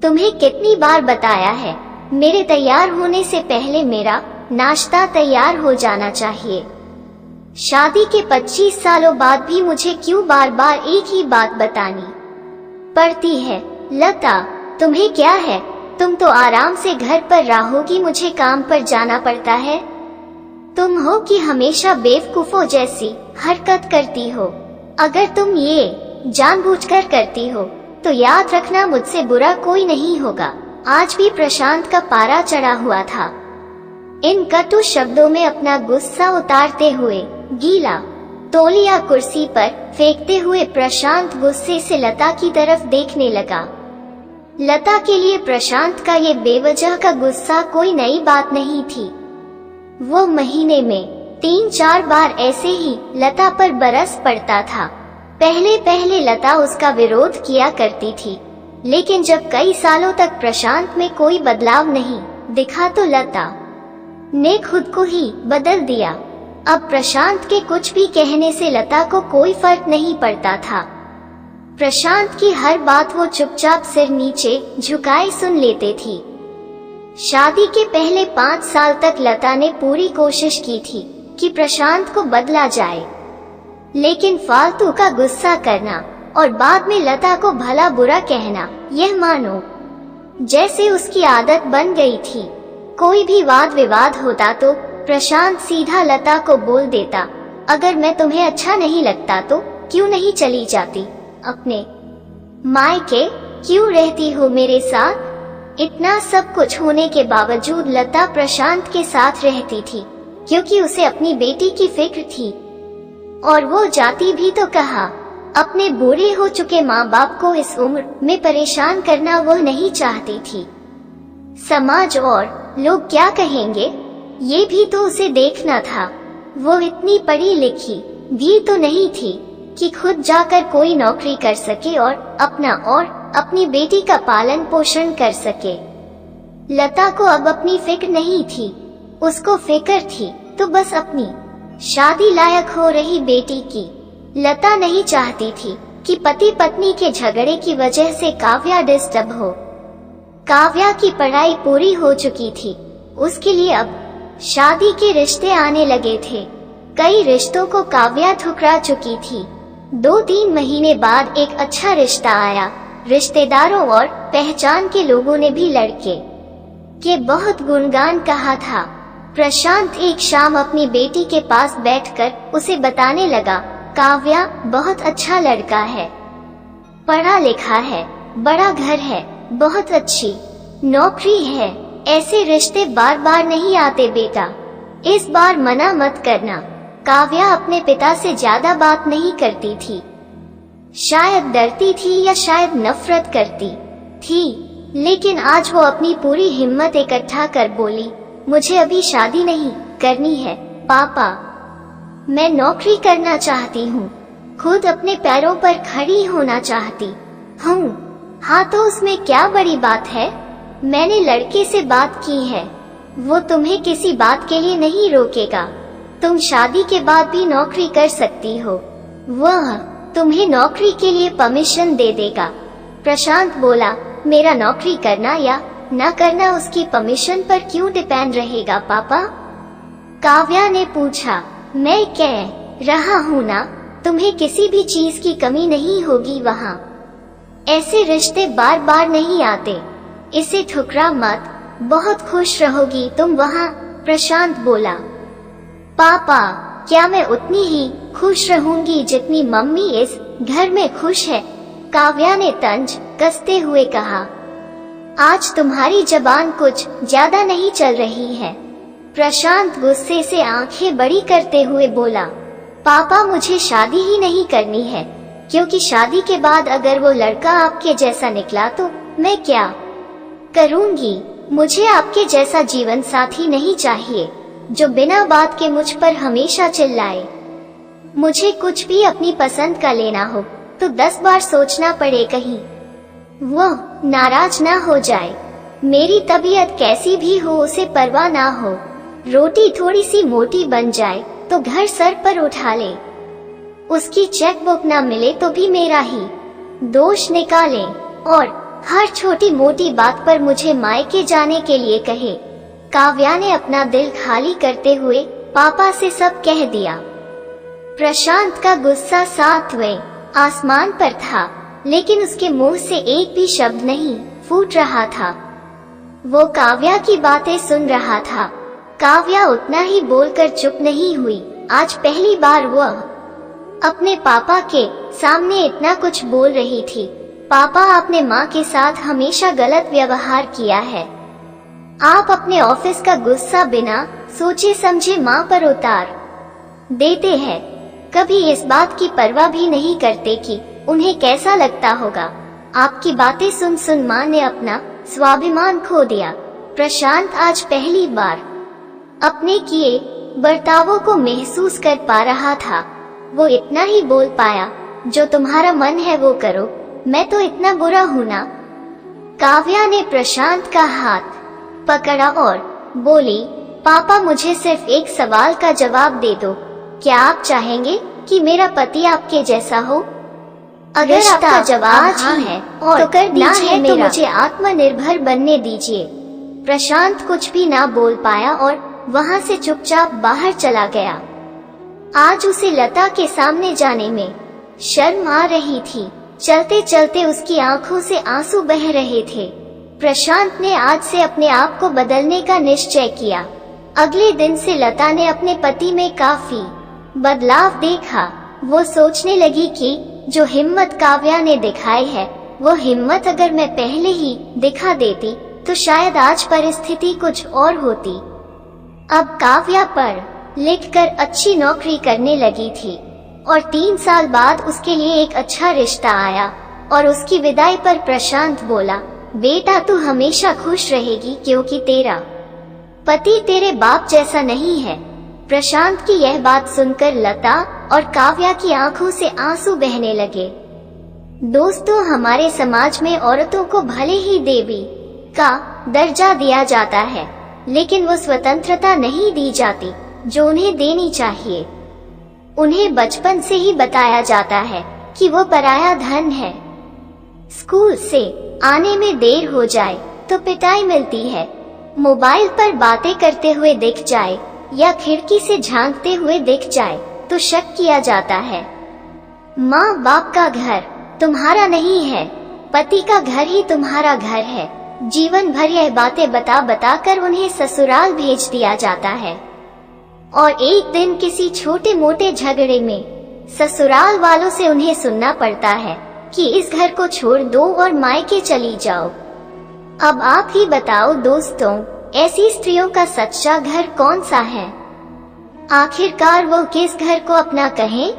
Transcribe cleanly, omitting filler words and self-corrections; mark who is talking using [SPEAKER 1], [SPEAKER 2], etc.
[SPEAKER 1] तुम्हें कितनी बार बताया है, मेरे तैयार होने से पहले मेरा नाश्ता तैयार हो जाना चाहिए। शादी के 25 सालों बाद भी मुझे क्यों बार बार एक ही बात बतानी पड़ती है? लता, तुम्हें क्या है? तुम तो आराम से घर पर रहोगी, मुझे काम पर जाना पड़ता है। तुम हो कि हमेशा बेवकूफों जैसी हरकत करती हो। अगर तुम ये जानबूझकर करती हो तो याद रखना, मुझसे बुरा कोई नहीं होगा। आज भी प्रशांत का पारा चढ़ा हुआ था। इन कटु शब्दों में अपना गुस्सा उतारते हुए गीला तौलिया कुर्सी पर फेंकते हुए प्रशांत गुस्से से लता की तरफ देखने लगा। लता के लिए प्रशांत का ये बेवजह का गुस्सा कोई नई बात नहीं थी। वो महीने में 3-4 बार ऐसे ही लता पर बरस पड़ता था। पहले पहले लता उसका विरोध किया करती थी, लेकिन जब कई सालों तक प्रशांत में कोई बदलाव नहीं दिखा तो लता ने खुद को ही बदल दिया। अब प्रशांत के कुछ भी कहने से लता को कोई फर्क नहीं पड़ता था। प्रशांत की हर बात वो चुपचाप सिर नीचे झुकाए सुन लेते थी। शादी के पहले 5 साल तक लता ने पूरी कोशिश की थी कि प्रशांत को बदला जाए, लेकिन फालतू का गुस्सा करना और बाद में लता को भला बुरा कहना, यह मानो जैसे उसकी आदत बन गई थी। कोई भी वाद विवाद होता तो प्रशांत सीधा लता को बोल देता, अगर मैं तुम्हें अच्छा नहीं लगता तो क्यों नहीं चली जाती अपने मायके, क्यों रहती हो मेरे साथ? इतना सब कुछ होने के बावजूद लता प्रशांत के साथ रहती थी, क्योंकि उसे अपनी बेटी की फिक्र थी। और वो जाती भी तो कहा, अपने बूढ़े हो चुके माँ बाप को इस उम्र में परेशान करना वो नहीं चाहती थी। समाज और लोग क्या कहेंगे, ये भी तो उसे देखना था। वो इतनी पढ़ी लिखी भी तो नहीं थी कि खुद जाकर कोई नौकरी कर सके और अपना और अपनी बेटी का पालन पोषण कर सके। लता को अब अपनी फिक्र नहीं थी, उसको फिक्र थी तो बस अपनी शादी लायक हो रही बेटी की। लता नहीं चाहती थी कि पति पत्नी के झगड़े की वजह से काव्या डिस्टर्ब हो। काव्या की पढ़ाई पूरी हो चुकी थी, उसके लिए अब शादी के रिश्ते आने लगे थे। कई रिश्तों को काव्या ठुकरा चुकी थी। 2-3 महीने बाद एक अच्छा रिश्ता आया। रिश्तेदारों और पहचान के लोगों ने भी लड़के के बहुत गुणगान कहा था। प्रशांत एक शाम अपनी बेटी के पास बैठकर उसे बताने लगा, काव्या बहुत अच्छा लड़का है, पढ़ा लिखा है, बड़ा घर है, बहुत अच्छी नौकरी है। ऐसे रिश्ते बार बार नहीं आते बेटा, इस बार मना मत करना। काव्या अपने पिता से ज्यादा बात नहीं करती थी। शायद डरती थी या शायद नफरत करती थी, लेकिन आज वो अपनी पूरी हिम्मत इकट्ठा कर बोली, मुझे अभी शादी नहीं करनी है पापा, मैं नौकरी करना चाहती हूँ, खुद अपने पैरों पर खड़ी होना चाहती हूँ। हाँ तो उसमें क्या बड़ी बात है? मैंने लड़के से बात की है, वो तुम्हें किसी बात के लिए नहीं रोकेगा। तुम शादी के बाद भी नौकरी कर सकती हो, वह तुम्हें नौकरी के लिए परमिशन दे देगा। प्रशांत बोला, मेरा नौकरी करना या न करना उसकी परमिशन पर क्यों डिपेंड रहेगा पापा? काव्या ने पूछा, मैं कह रहा हूँ ना, तुम्हें किसी भी चीज की कमी नहीं होगी वहाँ। ऐसे रिश्ते बार बार नहीं आते, इसे ठुकरा मत, बहुत खुश रहोगी तुम वहाँ। प्रशांत बोला, पापा क्या मैं उतनी ही खुश रहूंगी जितनी मम्मी इस घर में खुश है? काव्या ने तंज कसते हुए कहा, आज तुम्हारी जबान कुछ ज्यादा नहीं चल रही है। प्रशांत गुस्से से आंखें बड़ी करते हुए बोला, पापा मुझे शादी ही नहीं करनी है, क्योंकि शादी के बाद अगर वो लड़का आपके जैसा निकला तो मैं क्या करूंगी? मुझे आपके जैसा जीवन साथी नहीं चाहिए जो बिना बात के मुझ पर हमेशा चिल्लाए। मुझे कुछ भी अपनी पसंद का लेना हो तो 10 बार सोचना पड़े, कहीं वो नाराज ना हो जाए। मेरी तबीयत कैसी भी हो उसे परवाह ना हो, रोटी थोड़ी सी मोटी बन जाए तो घर सर पर उठा ले, उसकी चेकबुक ना मिले तो भी मेरा ही दोष निकाले और हर छोटी मोटी बात पर मुझे मायके जाने के लिए कहे। काव्या ने अपना दिल खाली करते हुए पापा से सब कह दिया। प्रशांत का गुस्सा 7वें आसमान पर था, लेकिन उसके मुंह से एक भी शब्द नहीं फूट रहा था। वो काव्या की बातें सुन रहा था। काव्या उतना ही बोलकर चुप नहीं हुई। आज पहली बार वह अपने पापा के सामने इतना कुछ बोल रही थी। पापा, आपने माँ के साथ हमेशा गलत व्यवहार किया है। आप अपने ऑफिस का गुस्सा बिना सोचे समझे माँ पर उतार देते हैं। कभी इस बात की परवाह भी नहीं करते कि उन्हें कैसा लगता होगा। आपकी बातें सुन सुन माँ ने अपना स्वाभिमान खो दिया। प्रशांत आज पहली बार अपने किए बर्तावों को महसूस कर पा रहा था। वो इतना ही बोल पाया, जो तुम्हारा मन है वो करो, मैं तो इतना बुरा हूं ना। काव्या ने प्रशांत का हाथ पकड़ा और बोली, पापा, मुझे सिर्फ एक सवाल का जवाब दे दो। क्या आप चाहेंगे कि मेरा पति आपके जैसा हो? अगर आपका जवाब हाँ है तो कर दीजिए, तो मुझे आत्मनिर्भर बनने दीजिए। प्रशांत कुछ भी ना बोल पाया और वहां से चुपचाप बाहर चला गया। आज उसे लता के सामने जाने में शर्म आ रही थी। चलते चलते उसकी आंखों से आंसू बह रहे थे। प्रशांत ने आज से अपने आप को बदलने का निश्चय किया। अगले दिन से लता ने अपने पति में काफी बदलाव देखा। वो सोचने लगी कि जो हिम्मत काव्या ने दिखाई है, वो हिम्मत अगर मैं पहले ही दिखा देती तो शायद आज परिस्थिति कुछ और होती। अब काव्या पढ़ लिखकर अच्छी नौकरी करने लगी थी और 3 साल बाद उसके लिए एक अच्छा रिश्ता आया और उसकी विदाई पर प्रशांत बोला, बेटा तू हमेशा खुश रहेगी क्योंकि तेरा पति तेरे बाप जैसा नहीं है। प्रशांत की यह बात सुनकर लता और काव्या की आंखों से आंसू बहने लगे। दोस्तों, हमारे समाज में औरतों को भले ही देवी का दर्जा दिया जाता है, लेकिन वो स्वतंत्रता नहीं दी जाती जो उन्हें देनी चाहिए। उन्हें बचपन से ही बताया जाता है कि वो पराया धन है। स्कूल से आने में देर हो जाए तो पिटाई मिलती है। मोबाइल पर बातें करते हुए दिख जाए या खिड़की से झांकते हुए दिख जाए तो शक किया जाता है। माँ बाप का घर तुम्हारा नहीं है, पति का घर ही तुम्हारा घर है। जीवन भर यह बातें बता बता कर उन्हें ससुराल भेज दिया जाता है और एक दिन किसी छोटे मोटे झगड़े में ससुराल वालों से उन्हें सुनना पड़ता है कि इस घर को छोड़ दो और मायके चली जाओ। अब आप ही बताओ दोस्तों, ऐसी स्त्रियों का सच्चा घर कौन सा है? आखिरकार वो किस घर को अपना कहें?